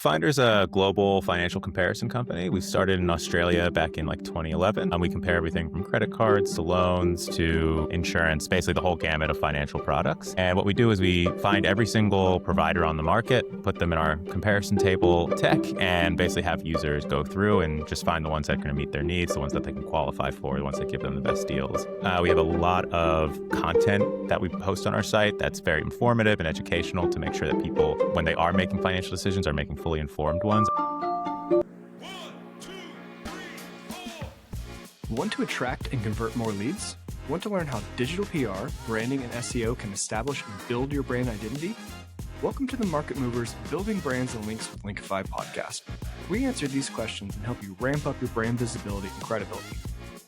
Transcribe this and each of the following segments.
Finder's a global financial comparison company. We started in Australia back in 2011. We compare everything from credit cards to loans to insurance, basically the whole gamut of financial products. And what we do is we find every single provider on the market, put them in our comparison table tech, and basically have users go through and just find the ones that are going to meet their needs, the ones that they can qualify for, the ones that give them the best deals. We have a lot of content that we post on our site that's very informative and educational to make sure that people, when they are making financial decisions, are making fully informed ones. Want to attract and convert more leads? Want to learn how digital PR, branding, and SEO can establish and build your brand identity? Welcome to the Market Movers Building Brands and Links with Linkify podcast. We answer these questions and help you ramp up your brand visibility and credibility.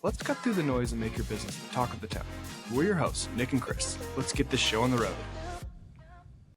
Let's cut through the noise and make your business the talk of the town. We're your hosts, Nick and Chris. Let's get this show on the road.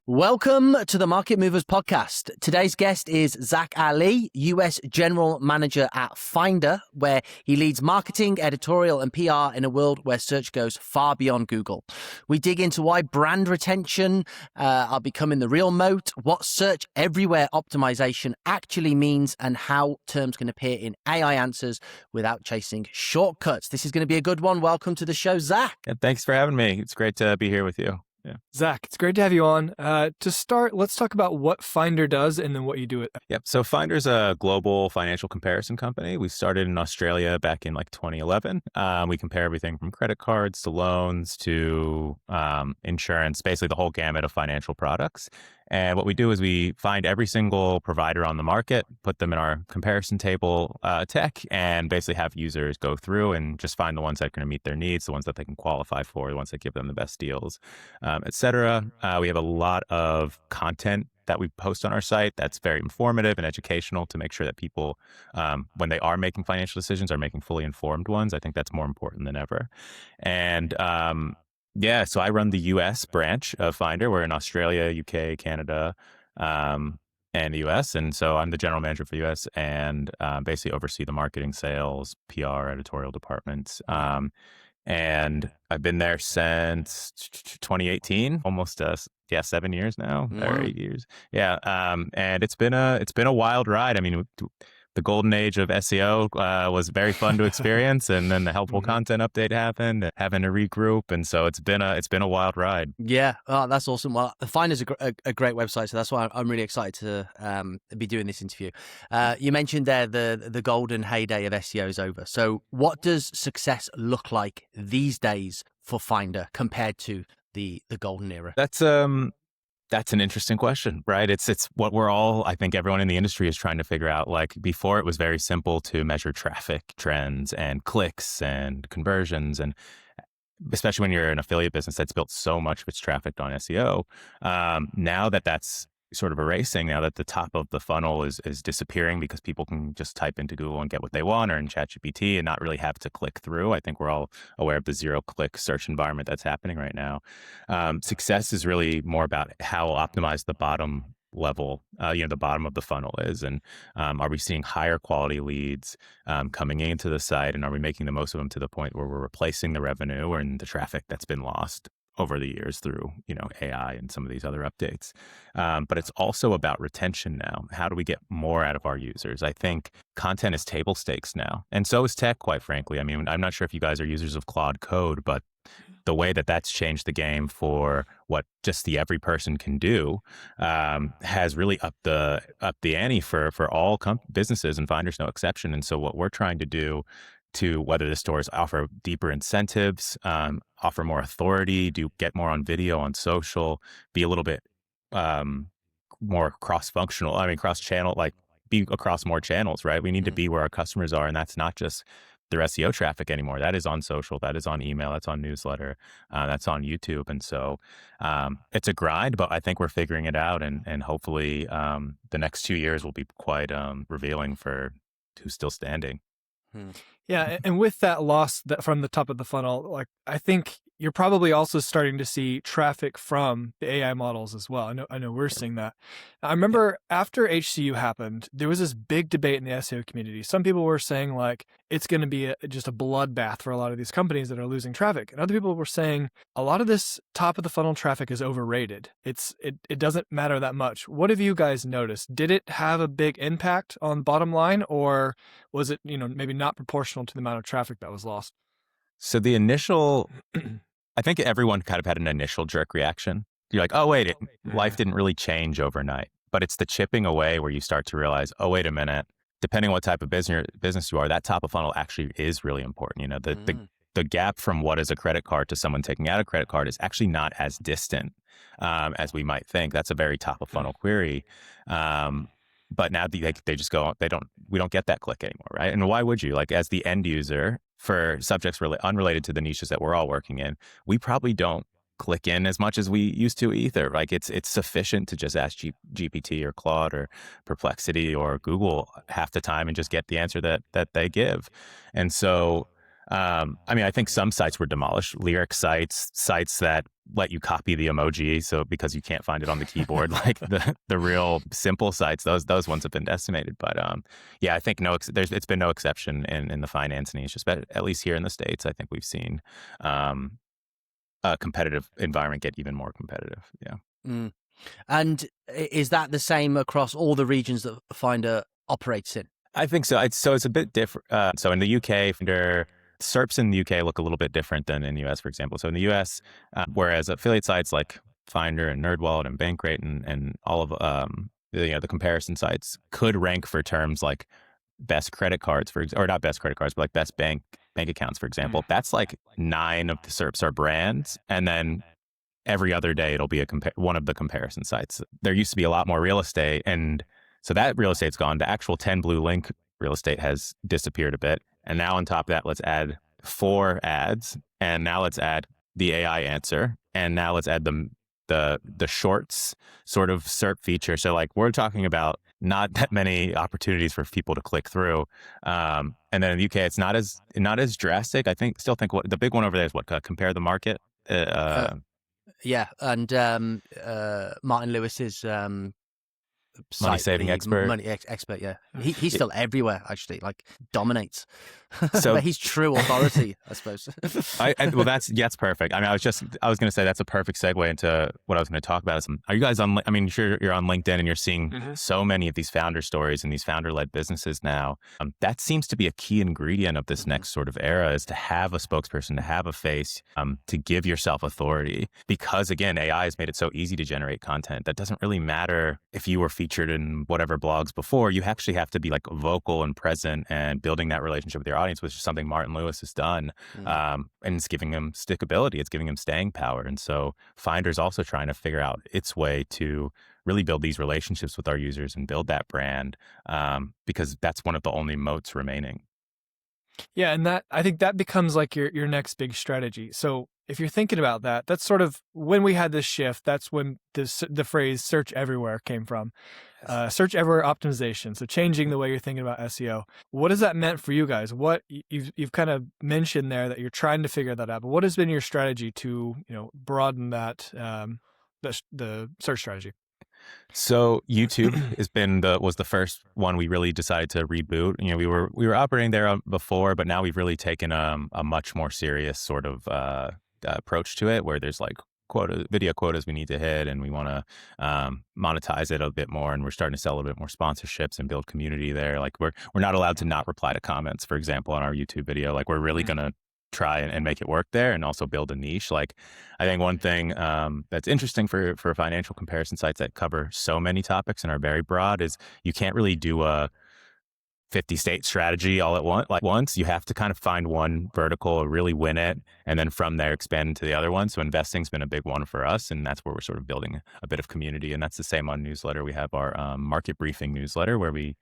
Welcome to the Market Movers podcast. Today's guest is Zak Ali, US General Manager at Finder, where he leads marketing, editorial, and PR in a world where search goes far beyond Google. We dig into why brand retention are becoming the real moat, what search everywhere optimization actually means, and how terms can appear in AI answers without chasing shortcuts. This is going to be a good one. Welcome to the show, Zak. Yeah, thanks for having me. It's great to be here with you. Yeah. Zak, it's great to have you on. To start, let's talk about what Finder does and then what you do it. Yep. So Finder's a global financial comparison company. We started in Australia back in 2011. We compare everything from credit cards to loans to insurance, basically the whole gamut of financial products. And what we do is we find every single provider on the market, put them in our comparison table tech, and basically have users go through and just find the ones that are going to meet their needs, the ones that they can qualify for, the ones that give them the best deals, etc. We have a lot of content that we post on our site that's very informative and educational to make sure that people, when they are making financial decisions, are making fully informed ones. I think that's more important than ever. And yeah, so I run the US branch of Finder. We're in Australia, UK, Canada, and the US. And so I'm the general manager for the US and basically oversee the marketing, sales, PR, editorial departments. And I've been there since 2018, almost 7 years now, or 8 years. Yeah. And it's been a wild ride. I mean, the golden age of SEO was very fun to experience, and then the helpful content update happened, having to regroup, and so it's been a wild ride. Yeah, that's awesome. Well, Finder's a great website, so that's why I'm really excited to be doing this interview. You mentioned there the golden heyday of SEO is over. So, what does success look like these days for Finder compared to the golden era? That's an interesting question, right? It's what we're all, I think everyone in the industry is trying to figure out. Like before, it was very simple to measure traffic trends and clicks and conversions. And especially when you're an affiliate business that's built so much of its traffic on SEO, now that's sort of erasing, now that the top of the funnel is disappearing because people can just type into Google and get what they want, or in ChatGPT, and not really have to click through. I think we're all aware of the zero-click search environment that's happening right now. Success is really more about how optimized the bottom level, the bottom of the funnel is. And are we seeing higher quality leads coming into the site, and are we making the most of them to the point where we're replacing the revenue and the traffic that's been lost over the years through, AI and some of these other updates. But it's also about retention now. How do we get more out of our users? I think content is table stakes now. And so is tech, quite frankly. I mean, I'm not sure if you guys are users of Claude Code, but the way that's changed the game for what just the every person can do has really upped the ante for all businesses, and Finder's no exception. And so what we're trying to do to whether the stores offer deeper incentives, offer more authority, get more on video, on social, be a little bit more cross-functional, cross-channel, like be across more channels, right? We need to be where our customers are, and that's not just their SEO traffic anymore. That is on social, that is on email, that's on newsletter, that's on YouTube. And so it's a grind, but I think we're figuring it out, and hopefully the next 2 years will be quite revealing for who's still standing. Yeah, and with that loss from the top of the funnel, like I think you're probably also starting to see traffic from the AI models as well. I know we're seeing that. I remember after HCU happened, there was this big debate in the SEO community. Some people were saying like it's going to be just a bloodbath for a lot of these companies that are losing traffic. And other people were saying a lot of this top of the funnel traffic is overrated. It doesn't matter that much. What have you guys noticed? Did it have a big impact on bottom line, or was it, maybe not proportional to the amount of traffic that was lost? So the initial, I think everyone kind of had an initial jerk reaction. You're like, oh, wait, life didn't really change overnight. But it's the chipping away where you start to realize, oh, wait a minute, depending on what type of business you are, that top of funnel actually is really important. The gap from what is a credit card to someone taking out a credit card is actually not as distant as we might think. That's a very top of funnel query. But now they just go, we don't get that click anymore, right? And why would you? Like, as the end user for subjects really unrelated to the niches that we're all working in, we probably don't click in as much as we used to either. Like, it's sufficient to just ask GPT or Claude or Perplexity or Google half the time and just get the answer that they give. And so, I think some sites were demolished. Lyric sites that let you copy the emoji, so because you can't find it on the keyboard, like the real simple sites, those ones have been decimated. But I think it's been no exception in the finance niche, at least here in the States. I think we've seen a competitive environment get even more competitive. Yeah. Mm. And is that the same across all the regions that Finder operates in? I think so. It's a bit different. So in the UK, Finder SERPs in the UK look a little bit different than in the US, for example. So in the US, whereas affiliate sites like Finder and NerdWallet and Bankrate and all of the comparison sites could rank for terms like best credit cards, or not best credit cards, but like best bank accounts, for example. That's like 9 of the SERPs are brands, and then every other day it'll be one of the comparison sites. There used to be a lot more real estate, and so that real estate's gone. The actual 10 blue link real estate has disappeared a bit. And now on top of that, let's add 4 ads, and now let's add the AI answer, and now let's add the shorts sort of SERP feature. So like, we're talking about not that many opportunities for people to click through. And then in the UK, it's not as drastic. Still think what the big one over there is compare the market. Yeah, and Martin Lewis's money saving expert. Money expert, yeah. He's still everywhere, actually, like dominates. So but he's true authority, I suppose. Well, that's perfect. I was going to say that's a perfect segue into what I was going to talk about. Are you guys on? Sure, you're on LinkedIn and you're seeing so many of these founder stories and these founder-led businesses now. That seems to be a key ingredient of this next sort of era, is to have a spokesperson, to have a face, to give yourself authority. Because again, AI has made it so easy to generate content that doesn't really matter if you were featured in whatever blogs before. You actually have to be like vocal and present and building that relationship with your audience, which is something Martin Lewis has done. And it's giving him stickability. It's giving him staying power. And so Finder's also trying to figure out its way to really build these relationships with our users and build that brand, because that's one of the only moats remaining. Yeah, and I think that becomes like your next big strategy. So if you're thinking about that, that's sort of when we had this shift. That's when the phrase "search everywhere" came from. Search everywhere optimization. So changing the way you're thinking about SEO. What has that meant for you guys? What you've kind of mentioned there that you're trying to figure that out. But what has been your strategy to broaden that the search strategy? So YouTube was the first one we really decided to reboot. We were operating there before, but now we've really taken a much more serious sort of approach to it, where there's like video quotas we need to hit, and we want to monetize it a bit more, and we're starting to sell a little bit more sponsorships and build community there. Like we're not allowed to not reply to comments, for example, on our YouTube video. Like we're really gonna try and make it work there, and also build a niche. Like I think one thing that's interesting for financial comparison sites that cover so many topics and are very broad is you can't really do a 50-state strategy all at once. You have to kind of find one vertical, really win it, and then from there expand into the other one. So investing's been a big one for us, and that's where we're sort of building a bit of community. And that's the same on newsletter. We have our market briefing newsletter, where we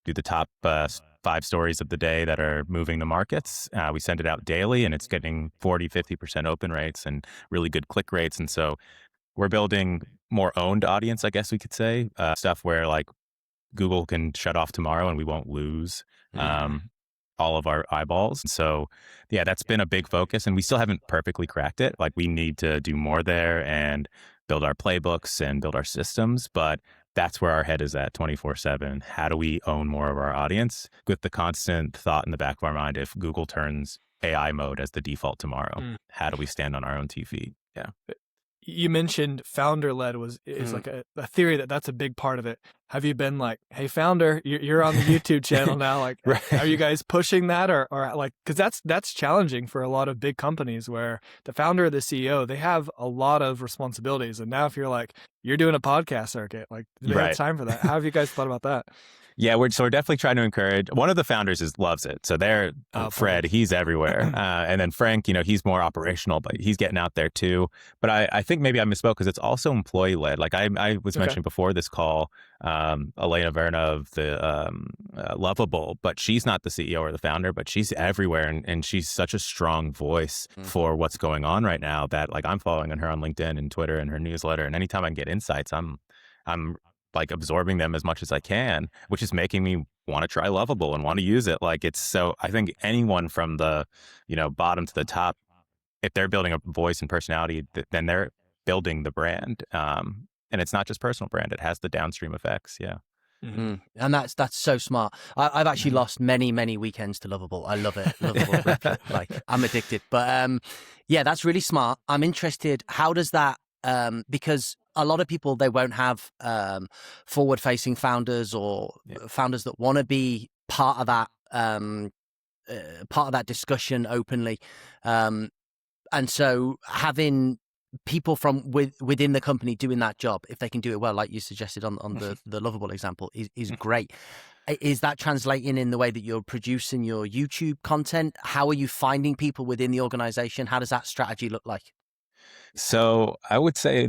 do the top 5 stories of the day that are moving the markets. We send it out daily, and it's getting 40-50% open rates and really good click rates. And so we're building more owned audience, I guess we could say, stuff where like Google can shut off tomorrow and we won't lose all of our eyeballs. So yeah, that's been a big focus, and we still haven't perfectly cracked it. Like we need to do more there and build our playbooks and build our systems, but that's where our head is at 24/7. How do we own more of our audience with the constant thought in the back of our mind, if Google turns AI mode as the default tomorrow, how do we stand on our own 2 feet? Yeah. You mentioned founder-led is like a theory that's a big part of it. Have you been like, hey, founder, you're on the YouTube channel now. Like, Right. Are you guys pushing that or like, because that's challenging for a lot of big companies where the founder or the CEO, they have a lot of responsibilities. And now if you're like, you're doing a podcast circuit, like, do they have time for that? How have you guys thought about that? Yeah, we're definitely trying to encourage. One of the founders loves it. So Fred, he's everywhere. And then Frank, he's more operational, but he's getting out there too. But I think maybe I misspoke because it's also employee led. Like I was mentioning before this call, Elena Verna of the Lovable, but she's not the CEO or the founder, but she's everywhere. And she's such a strong voice for what's going on right now that like I'm following her on LinkedIn and Twitter and her newsletter. And anytime I can get insights, I'm like absorbing them as much as I can, which is making me want to try Lovable and want to use it. Like I think anyone from the, bottom to the top, if they're building a voice and personality, then they're building the brand. And it's not just personal brand, it has the downstream effects. Yeah. Mm-hmm. And that's so smart. I've actually lost many weekends to Lovable. I love it. Lovable. Like I'm addicted, but yeah, that's really smart. I'm interested. How does that, because a lot of people, they won't have forward-facing founders or founders that want to be part of that discussion openly, and so having people from within the company doing that job, if they can do it well, like you suggested on the Lovable example, is great. Is that translating in the way that you're producing your YouTube content? How are you finding people within the organization? How does that strategy look like? So I would say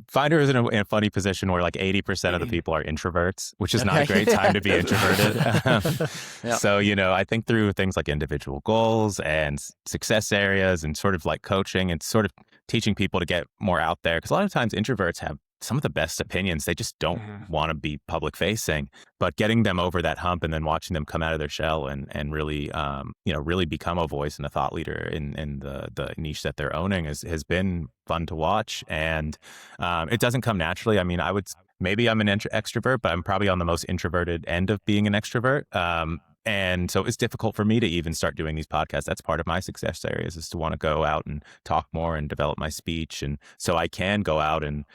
Finder is in a funny position where like 80% of the people are introverts, which is not a great time to be introverted. So, I think through things like individual goals and success areas and sort of like coaching and sort of teaching people to get more out there. Because a lot of times introverts have some of the best opinions. They just don't want to be public facing, but getting them over that hump and then watching them come out of their shell and really, really become a voice and a thought leader in the niche that they're owning has been fun to watch. And it doesn't come naturally. I mean, maybe I'm an extrovert, but I'm probably on the most introverted end of being an extrovert. And so it's difficult for me to even start doing these podcasts. That's part of my success areas, is to want to go out and talk more and develop my speech. And so I can go out and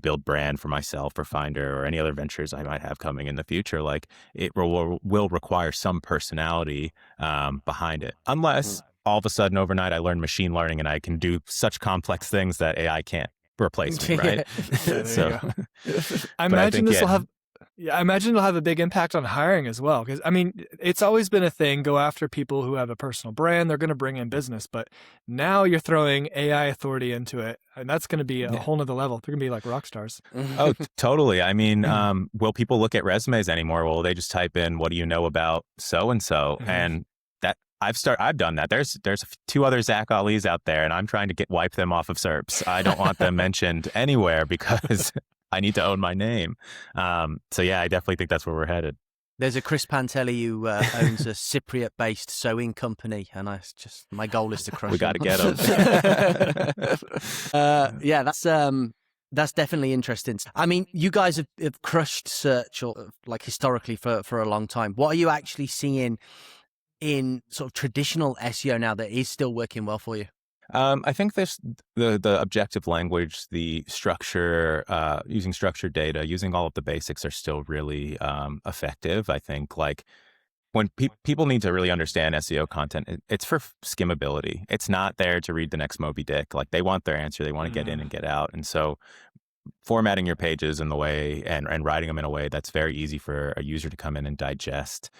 build brand for myself or Finder or any other ventures I might have coming in the future. Like it will require some personality behind it, unless all of a sudden overnight I learn machine learning and I can do such complex things that AI can't replace me, right? So I imagine this will have I imagine it'll have a big impact on hiring as well. Because, I mean, it's always been a thing, go after people who have a personal brand. They're going to bring in business. But now you're throwing AI authority into it. And that's going to be a whole nother level. They're going to be like rock stars. Oh, totally. I mean, will people look at resumes anymore? Will they just type in, what do you know about so-and-so? And that I've done that. There's 2 other Zak Alis out there, and I'm trying to wipe them off of SERPs. I don't want them mentioned anywhere because I need to own my name. So yeah, I definitely think that's where we're headed. There's a Chris Pantelli who owns a Cypriot-based sewing company, and my goal is to crush him. We got to get him. Yeah, that's definitely interesting. I mean, you guys have crushed search like historically for a long time. What are you actually seeing in sort of traditional SEO now that is still working well for you? I think there's the objective language, the structure, using structured data, using all of the basics are still really effective. I think like when people need to really understand SEO content, it's for skimmability. It's not there to read the next Moby Dick. Like they want their answer. They want to get in and get out. And so formatting your pages in the way and writing them in a way that's very easy for a user to come in and digest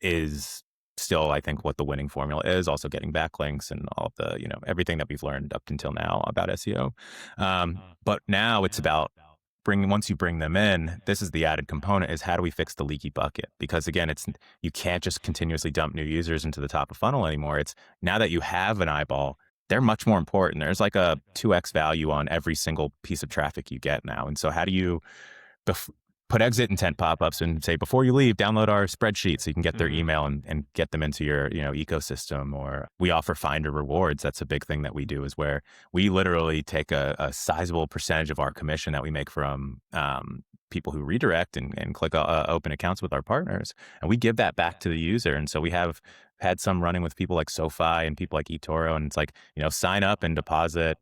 is still, I think, what the winning formula is. Also getting backlinks and all of the, everything that we've learned up until now about SEO. But now it's about once you bring them in, this is the added component, is how do we fix the leaky bucket? Because again, you can't just continuously dump new users into the top of funnel anymore. It's now that you have an eyeball, they're much more important. There's like a 2x value on every single piece of traffic you get now. And so how do you put exit intent pop-ups and say, before you leave, download our spreadsheet so you can get their email and get them into your ecosystem? Or we offer Finder rewards. That's a big thing that we do, is where we literally take a sizable percentage of our commission that we make from people who redirect and click open accounts with our partners, and we give that back to the user. And so we have had some running with people like SoFi and people like eToro, and it's like, sign up and deposit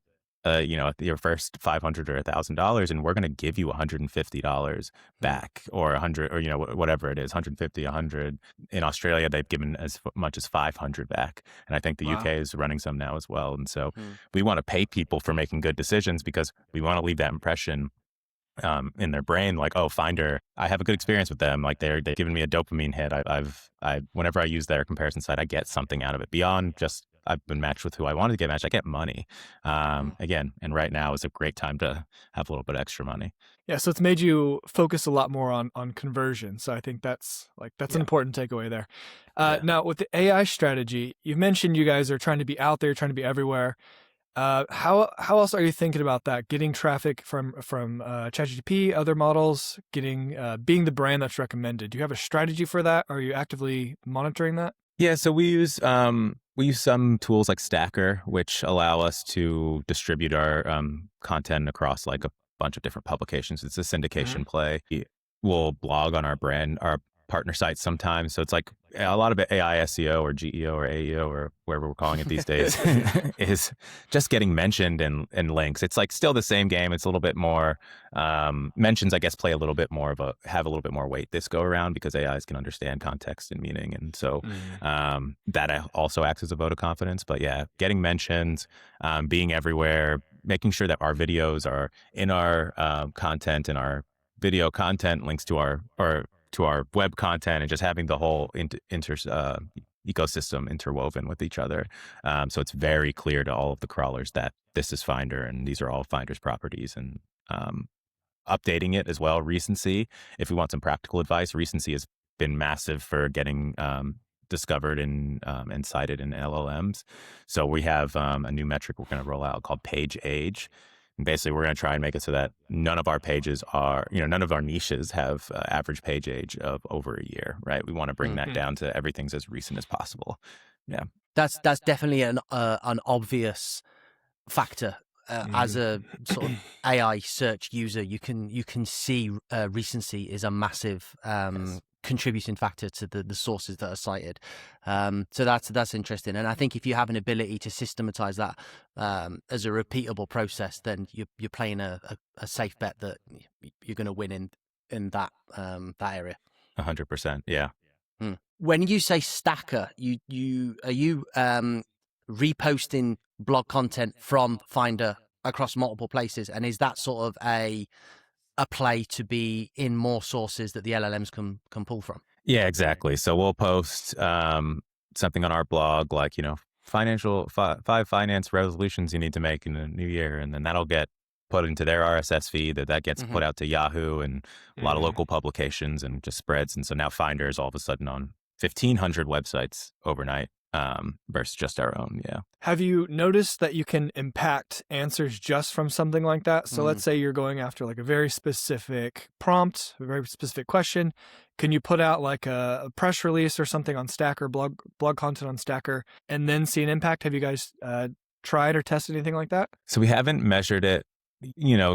your first $500 or $1,000, and we're going to give you $150 back, or 100, or whatever it is, 150, 100. In Australia, they've given as much as 500 back, and I think the UK is running some now as well. And so we want to pay people for making good decisions, because we want to leave that impression in their brain, like, oh, Finder, I have a good experience with them. Like they've given me a dopamine hit. Whenever I use their comparison site, I get something out of it beyond just I've been matched with who I wanted to get matched. I get money again, and right now is a great time to have a little bit of extra money. Yeah, so it's made you focus a lot more on conversion. So I think that's an important takeaway there. Now with the AI strategy, you mentioned you guys are trying to be out there, trying to be everywhere. How else are you thinking about that? Getting traffic from ChatGPT, other models, being the brand that's recommended. Do you have a strategy for that? Are you actively monitoring that? Yeah, so we use some tools like Stacker, which allow us to distribute our content across like a bunch of different publications. It's a syndication play. We'll blog on our partner sites sometimes. So it's like a lot of it, AI SEO or GEO or AEO or wherever we're calling it these days is just getting mentioned in links. It's like still the same game. It's a little bit more mentions, I guess, have a little bit more weight this go around, because AIs can understand context and meaning. And so that also acts as a vote of confidence. But yeah, getting mentions, being everywhere, making sure that our videos are in our content, and our video content links to our web content, and just having the whole ecosystem interwoven with each other. So it's very clear to all of the crawlers that this is Finder and these are all Finder's properties, and updating it as well. Recency, if we want some practical advice, recency has been massive for getting discovered and cited in LLMs. So we have a new metric we're going to roll out called page age. And basically, we're going to try and make it so that none of our pages are, none of our niches have average page age of over a year, right? We want to bring that down to everything's as recent as possible. Yeah, that's definitely an obvious factor. As a sort of AI search user, you can see recency is a massive contributing factor to the sources that are cited. So that's interesting. And I think if you have an ability to systematize that as a repeatable process, then you're playing a safe bet that you're going to win in that area. 100%. Yeah. When you say Stacker, are you reposting blog content from Finder across multiple places, and is that sort of a play to be in more sources that the LLMs can pull from? Yeah, exactly. So we'll post something on our blog, like, five finance resolutions you need to make in the new year, and then that'll get put into their RSS feed, that gets put out to Yahoo and a lot of local publications, and just spreads. And so now Finder is all of a sudden on 1,500 websites overnight versus just our own. Yeah. Have you noticed that you can impact answers just from something like that? So let's say you're going after like a very specific prompt, a very specific question. Can you put out like a press release or something on Stacker, blog content on Stacker, and then see an impact? Have you guys tried or tested anything like that? So we haven't measured it,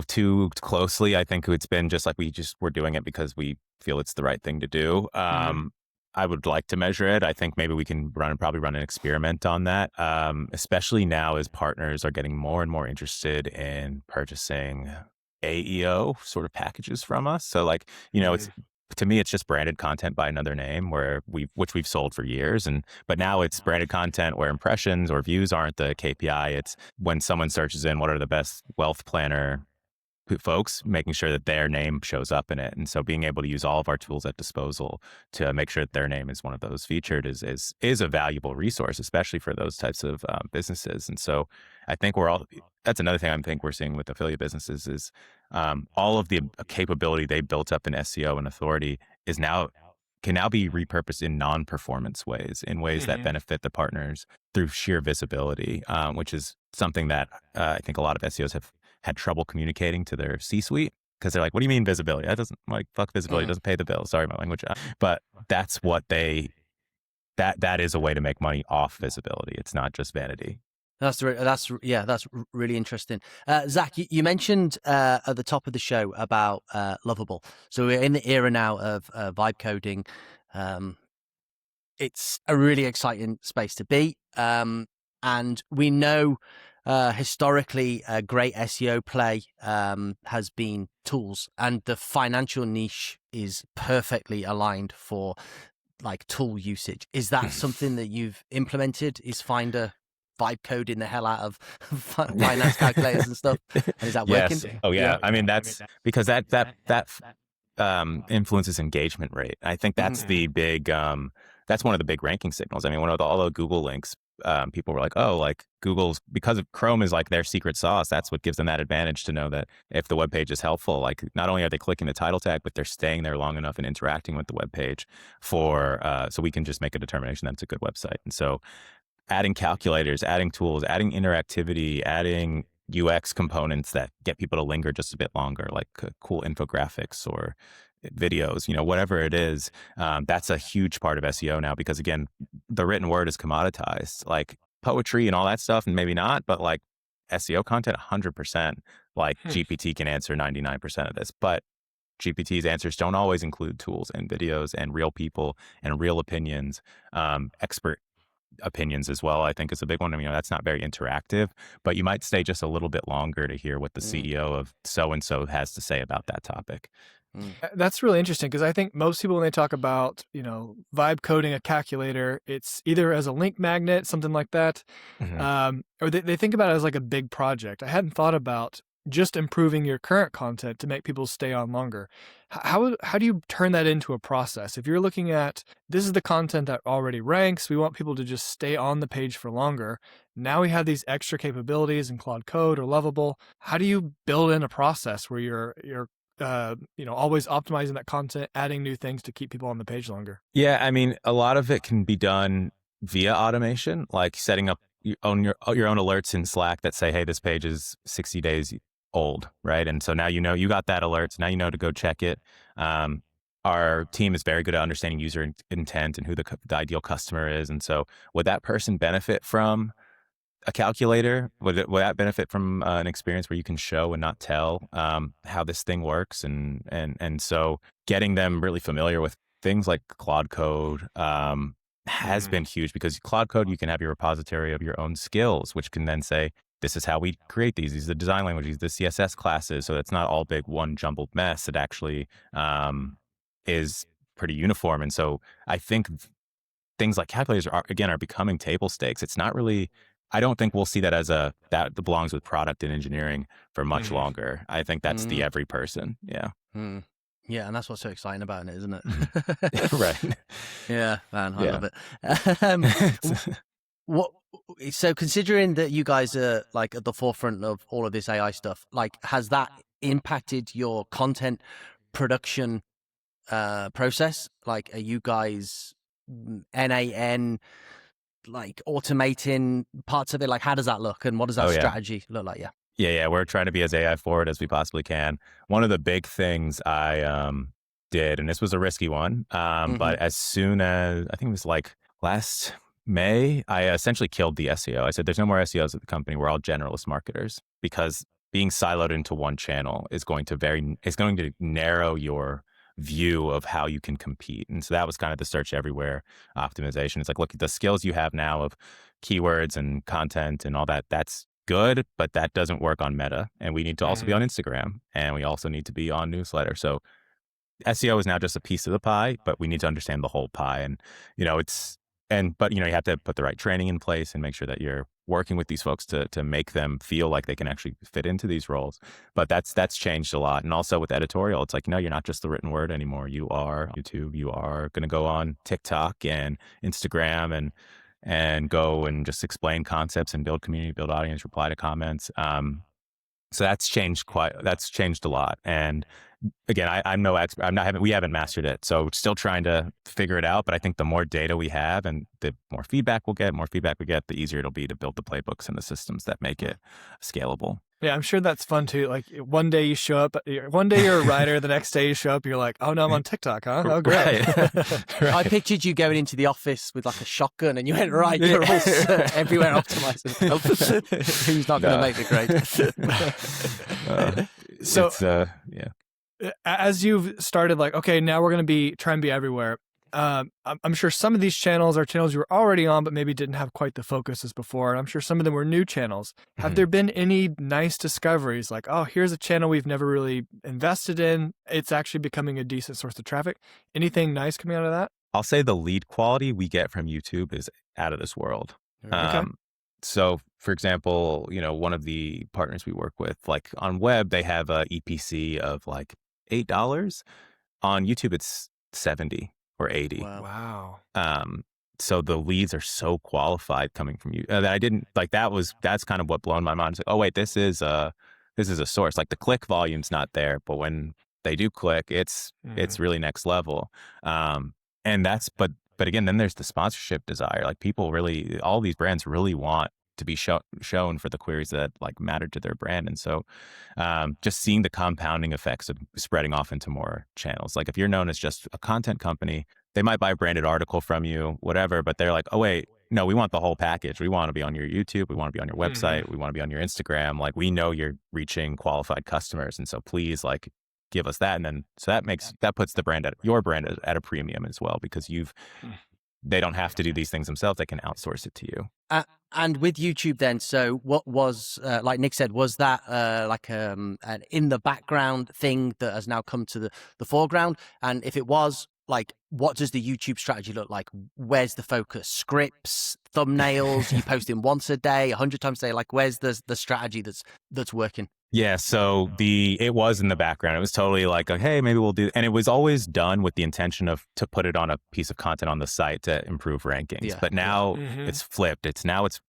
too closely. I think it's been just like we're doing it because we feel it's the right thing to do. I would like to measure it. I think maybe we can probably run an experiment on that, especially now as partners are getting more and more interested in purchasing AEO sort of packages from us. So like, it's, to me, it's just branded content by another name which we've sold for years. But now it's branded content where impressions or views aren't the KPI. It's when someone searches in what are the best wealth planner folks, making sure that their name shows up in it. And so being able to use all of our tools at disposal to make sure that their name is one of those featured is a valuable resource, especially for those types of businesses. And so I think that's another thing I think we're seeing with affiliate businesses is all of the capability they built up in SEO and authority can now be repurposed in non-performance ways, in ways that benefit the partners through sheer visibility, which is something that I think a lot of SEOs have had trouble communicating to their C-suite, because they're like, what do you mean visibility? That doesn't, like, fuck visibility, doesn't pay the bill. Sorry, my language. But that's what that is a way to make money off visibility. It's not just vanity. That's really interesting. Zach, you mentioned at the top of the show about Lovable. So we're in the era now of vibe coding. It's a really exciting space to be. And we know historically a great SEO play has been tools, and the financial niche is perfectly aligned for like tool usage. Is that something that you've implemented? Is Finder vibe coding the hell out of finance calculators and stuff? And is that working? Yes. Oh yeah. I mean, that's because that influences engagement rate. I think that's the big that's one of the big ranking signals. I mean, one of all the Google links, people were like, oh, like Google's, because of Chrome is like their secret sauce. That's what gives them that advantage to know that if the web page is helpful, like not only are they clicking the title tag, but they're staying there long enough and interacting with the web page for so we can just make a determination that it's a good website. And so adding calculators, adding tools, adding interactivity, adding UX components that get people to linger just a bit longer, like cool infographics or videos, whatever it is. That's a huge part of SEO now because, again, the written word is commoditized. Like poetry and all that stuff, and maybe not, but like SEO content, 100%. Like GPT can answer 99% of this, but GPT's answers don't always include tools and videos and real people and real opinions, expert opinions as well, I think is a big one. I mean, that's not very interactive, but you might stay just a little bit longer to hear what the CEO of so-and-so has to say about that topic. That's really interesting because I think most people, when they talk about, vibe coding a calculator, it's either as a link magnet, something like that, or they think about it as like a big project. I hadn't thought about just improving your current content to make people stay on longer. How do you turn that into a process? If you're looking at, this is the content that already ranks, we want people to just stay on the page for longer. Now we have these extra capabilities in Claude Code or Lovable. How do you build in a process where you're always optimizing that content, adding new things to keep people on the page longer? Yeah, I mean, a lot of it can be done via automation, like setting up your own alerts in Slack that say, hey, this page is 60 days old, right? And so now you got that alert. So now you know to go check it. Our team is very good at understanding user intent and who the ideal customer is. And so would that person benefit from a calculator? Would that benefit from an experience where you can show and not tell how this thing works? And so getting them really familiar with things like Claude Code has been huge, because Claude Code, you can have your repository of your own skills, which can then say, this is how we create these are the design languages, the CSS classes. So it's not all big one jumbled mess. It actually is pretty uniform. And so I think things like calculators are becoming table stakes. It's not really, I don't think we'll see that as that belongs with product and engineering for much longer. I think that's the every person. Yeah. Yeah, and that's what's so exciting about it, isn't it? Right. Yeah, man, I love it. So considering that you guys are like at the forefront of all of this AI stuff, like has that impacted your content production process? Like, are you guys NAN like automating parts of it? Like, how does that look, and what does that strategy look like? Yeah, we're trying to be as AI forward as we possibly can. One of the big things I did, and this was a risky one, but as soon as, I think it was like last May, I essentially killed the SEO. I said, there's no more SEOs at the company. We're all generalist marketers, because being siloed into one channel is going to narrow your view of how you can compete. And so that was kind of the search everywhere optimization. It's like, look, the skills you have now of keywords and content and all that, that's good, but that doesn't work on Meta. And we need to also be on Instagram, and we also need to be on newsletter. So SEO is now just a piece of the pie, but we need to understand the whole pie. And, but you have to put the right training in place and make sure that you're working with these folks to make them feel like they can actually fit into these roles. But that's changed a lot. And also with editorial, it's like, you're not just the written word anymore. You are YouTube. You are going to go on TikTok and Instagram and go and just explain concepts and build community, build audience, reply to comments. So that's changed a lot. And again, I'm no expert. We haven't mastered it. So still trying to figure it out. But I think the more data we have and the more feedback we get, the easier it'll be to build the playbooks and the systems that make it scalable. Yeah, I'm sure that's fun too. Like one day you show up, one day you're a writer, the next day you show up, you're like, oh no, I'm on TikTok, huh? Oh, great. Right. I pictured you going into the office with like a shotgun and you went, right, you're all everywhere optimizing. Who's not going to make the grade? So, yeah. As you've started like, okay, now we're going to try and be everywhere. I'm sure some of these channels are channels you were already on, but maybe didn't have quite the focus as before. And I'm sure some of them were new channels. Have there been any nice discoveries like, oh, here's a channel we've never really invested in. It's actually becoming a decent source of traffic. Anything nice coming out of that? I'll say the lead quality we get from YouTube is out of this world. Okay. So for example, one of the partners we work with, like on web, they have a EPC of like $8. On YouTube, it's 70 or 80. Wow. So the leads are so qualified coming from you that I didn't like, that's kind of what blown my mind. It's like, oh wait, this is a source. Like the click volume's not there, but when they do click, it's really next level. And but again, then there's the sponsorship desire. Like people really, all these brands really want to be shown for the queries that like matter to their brand. And so just seeing the compounding effects of spreading off into more channels. Like if you're known as just a content company, they might buy a branded article from you, whatever, but they're like, oh wait, no, we want the whole package. We want to be on your YouTube. We want to be on your website. We want to be on your Instagram. Like we know you're reaching qualified customers. And so please like give us that. And then, so that puts your brand at a premium as well, because they don't have to do these things themselves. They can outsource it to you. And with YouTube then, so what was, like Nick said, was that like an in the background thing that has now come to the foreground? And if it was, like, what does the YouTube strategy look like? Where's the focus? Scripts, thumbnails, you posting once a day, 100 times a day? Like, where's the strategy that's working? Yeah, so it was in the background. It was totally like, hey, maybe we'll do, and it was always done with the intention to put it on a piece of content on the site to improve rankings. Yeah. But now it's flipped.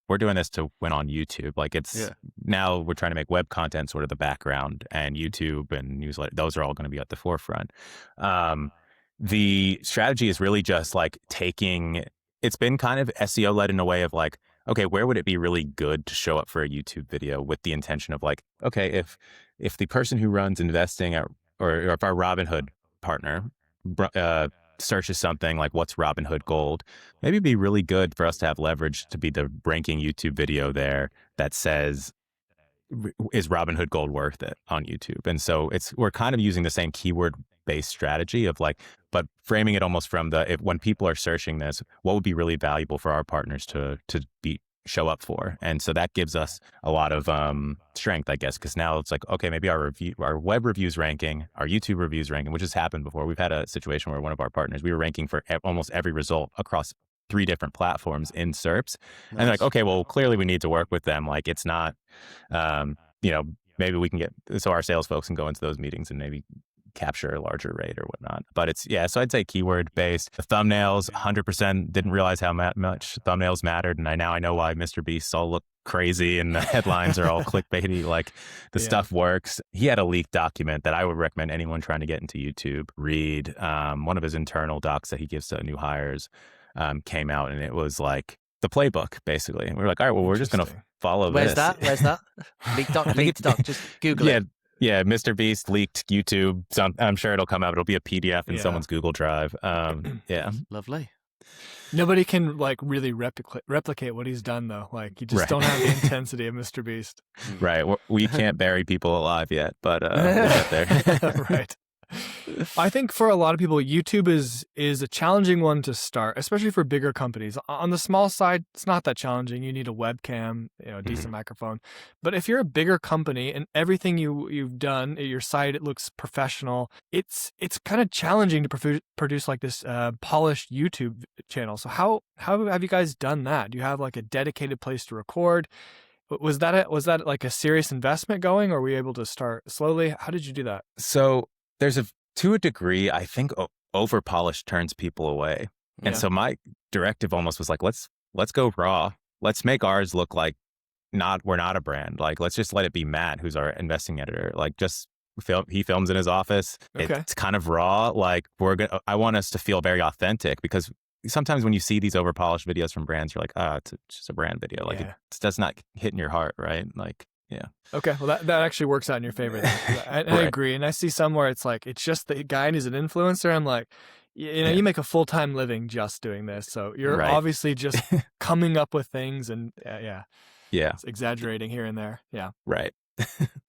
We're doing this to win on YouTube. Like now we're trying to make web content sort of the background, and YouTube and newsletter, those are all going to be at the forefront. The strategy is really just like it's been kind of SEO led in a way of like, okay, where would it be really good to show up for a YouTube video with the intention of like, okay, if the person who runs investing or if our Robinhood partner searches something like what's Robinhood Gold, maybe it'd be really good for us to have leverage to be the ranking YouTube video there that says, is Robinhood Gold worth it on YouTube? And so we're kind of using the same keyword based strategy of like, but framing it almost from when people are searching this, what would be really valuable for our partners to show up for? And so that gives us a lot of strength, I guess, because now it's like, okay, maybe our web reviews ranking, our YouTube reviews ranking, which has happened before. We've had a situation where one of our partners, we were ranking for almost every result across 3 different platforms in SERPs. Nice. And they're like, okay, well, clearly we need to work with them. Like it's not, maybe we can so our sales folks can go into those meetings and maybe capture a larger rate or whatnot. But so I'd say keyword based. The thumbnails, 100% didn't realize how much thumbnails mattered. And now I know why Mr. Beast all look crazy and the headlines are all clickbaity. Like the stuff works. He had a leaked document that I would recommend anyone trying to get into YouTube read. One of his internal docs that he gives to new hires came out, and it was like the playbook, basically. And we were like, all right, well, we're just going to follow Where's this. Where's that? Leaked doc. Just Google it. Yeah, Mr. Beast leaked YouTube. I'm sure it'll come out. It'll be a PDF in someone's Google Drive. Yeah. Lovely. Nobody can like really replicate what he's done though. Like you just don't have the intensity of Mr. Beast. Right. We can't bury people alive yet, but we'll get there. Right. I think for a lot of people, YouTube is a challenging one to start, especially for bigger companies. On the small side, it's not that challenging. You need a webcam, a decent microphone. But if you're a bigger company and everything you've done, your site, it looks professional, it's kind of challenging to produce like this polished YouTube channel. So how have you guys done that? Do you have like a dedicated place to record? Was that like a serious investment going, or were you able to start slowly? How did you do that? So to a degree, I think over polished turns people away. And so my directive almost was like, let's go raw. Let's make ours look like we're not a brand. Like, let's just let it be Matt, who's our investing editor. Like he films in his office. Okay. It's kind of raw. Like I want us to feel very authentic, because sometimes when you see these over polished videos from brands, you're like, it's just a brand video. Like it does not hit in your heart, right? Like Yeah. Okay, well that actually works out in your favor then. 'Cause I Right. agree, and I see some where it's like it's just the guy and he's an influencer. I'm like, you know, Yeah. you make a full-time living just doing this, so you're Right. obviously just coming up with things and yeah, Yeah. it's exaggerating here and there. Yeah. Right.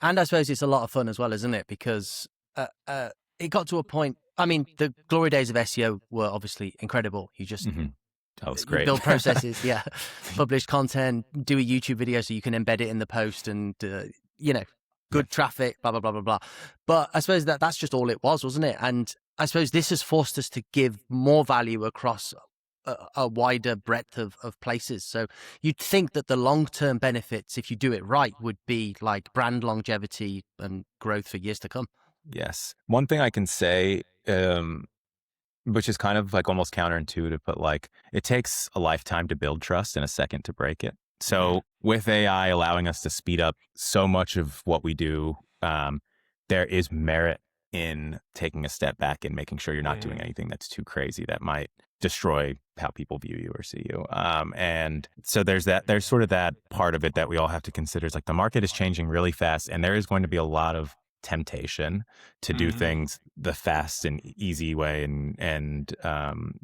And I suppose it's a lot of fun as well, isn't it? Because it got to a point. I mean, the glory days of SEO were obviously incredible. You just Mhm. That was you great. build processes, yeah, publish content, do a YouTube video so you can embed it in the post, and you know, good traffic, blah blah blah blah blah. But I suppose that's just all it was, wasn't it? And I suppose this has forced us to give more value across a wider breadth of places. So you'd think that the long-term benefits, if you do it right, would be like brand longevity and growth for years to come. Yes. One thing I can say, which is kind of like almost counterintuitive, but like it takes a lifetime to build trust and a second to break it. So with AI allowing us to speed up so much of what we do, there is merit in taking a step back and making sure you're not doing anything that's too crazy that might destroy how people view you or see you. And so there's sort of that part of it that we all have to consider. It's like the market is changing really fast, and there is going to be a lot of temptation to do things the fast and easy way, and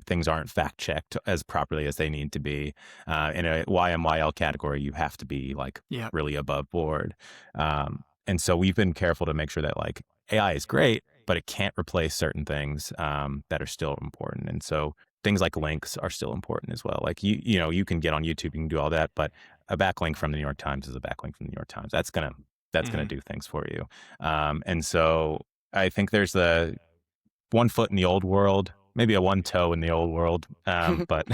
things aren't fact checked as properly as they need to be. In a YMYL category, you have to be like really above board. And so we've been careful to make sure that like AI is great, but it can't replace certain things that are still important. And so things like links are still important as well. Like you know, you can get on YouTube, you can do all that, but a backlink from the New York Times is a backlink from the New York Times. That's gonna do things for you. And so I think there's the one foot in the old world, maybe a one toe in the old world. But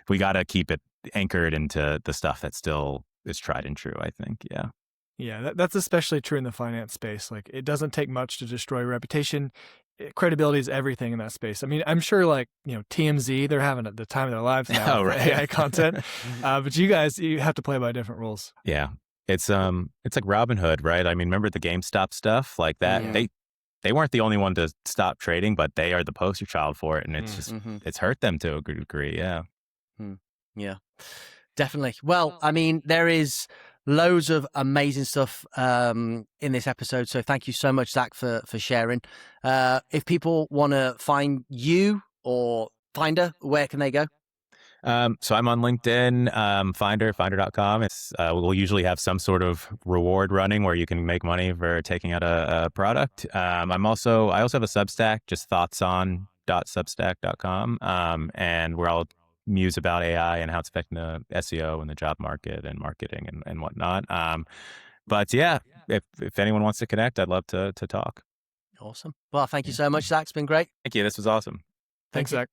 we got to keep it anchored into the stuff that still is tried and true, I think. Yeah. Yeah, that's especially true in the finance space. Like, it doesn't take much to destroy reputation. Credibility is everything in that space. I mean, I'm sure, like, you know, TMZ, they're having the time of their lives now with AI content. But you guys, you have to play by different rules. Yeah. It's like Robin Hood, right? I mean, remember the GameStop stuff like that? They weren't the only one to stop trading, but they are the poster child for it, and it's just it's hurt them to a good degree. Yeah. Yeah, definitely. Well, I mean, there is loads of amazing stuff in this episode. So thank you so much, Zak, for sharing. If people want to find you or Finder, where can they go? So I'm on LinkedIn, finder.com. It's, we'll usually have some sort of reward running where you can make money for taking out a product. I also have a Substack, just thoughtson.substack.com. And where I'll muse about AI and how it's affecting the SEO and the job market and marketing and whatnot. But yeah, if anyone wants to connect, I'd love to talk. Awesome. Well, thank you so much, Zak. It's been great. Thank you. This was awesome. Thanks, Zak.